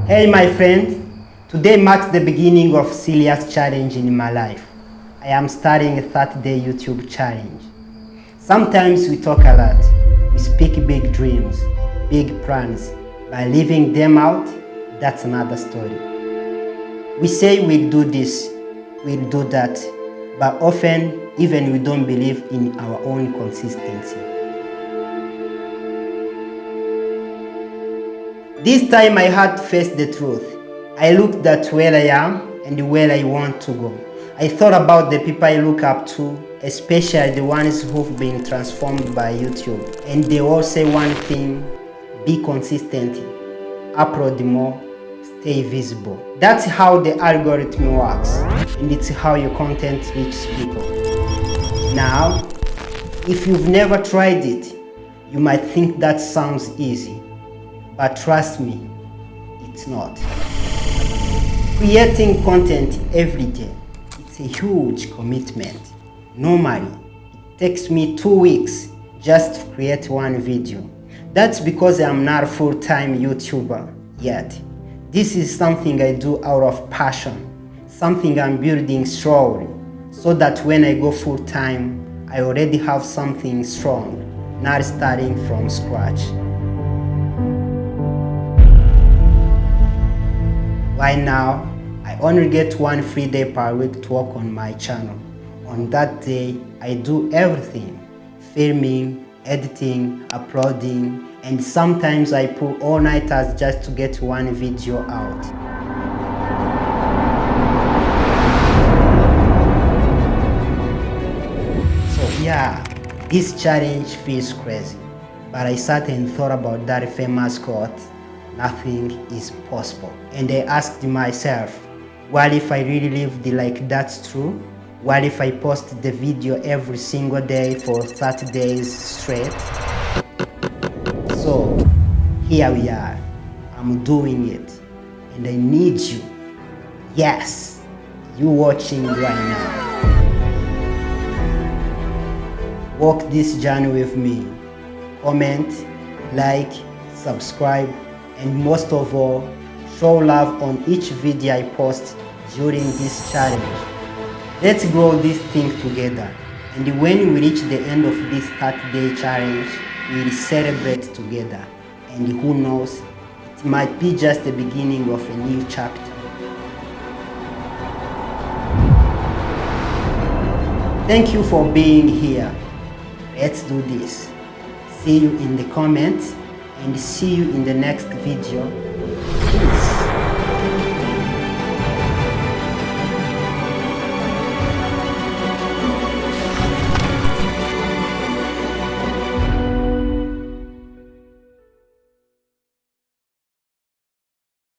Hey my friend, today marks the beginning of serious challenge in my life. I am starting a 30-day YouTube challenge. Sometimes we talk a lot, we speak big dreams, big plans, but living them out, that's another story. We say we'll do this, we'll do that, but often even we don't believe in our own consistency. This time I had to face the truth. I looked at where I am and where I want to go. I thought about the people I look up to, especially the ones who've been transformed by YouTube. And they all say one thing: be consistent, upload more, stay visible. That's how the algorithm works, and it's how your content reaches people. Now, if you've never tried it, you might think that sounds easy. But trust me, it's not. Creating content every day, it's a huge commitment. Normally, it takes me 2 weeks just to create one video. That's because I'm not a full-time YouTuber yet. This is something I do out of passion, something I'm building slowly, so that when I go full-time, I already have something strong, not starting from scratch. Right now, I only get 1 free day per week to work on my channel. On that day, I do everything: filming, editing, uploading, and sometimes I pull all-nighters just to get one video out. So yeah, this challenge feels crazy, but I sat and thought about that famous quote: nothing is possible. And I asked myself, what if I really lived like that's true? What if I post the video every single day for 30 days straight? So here we are. I'm doing it. And I need you. Yes, you watching right now. Walk this journey with me. Comment, like, subscribe, and most of all, show love on each video I post during this challenge. Let's grow this thing together, and when we reach the end of this 30-day challenge, we'll celebrate together. And who knows, it might be just the beginning of a new chapter. Thank you for being here. Let's do this. See you in the comments, and see you in the next video. Peace.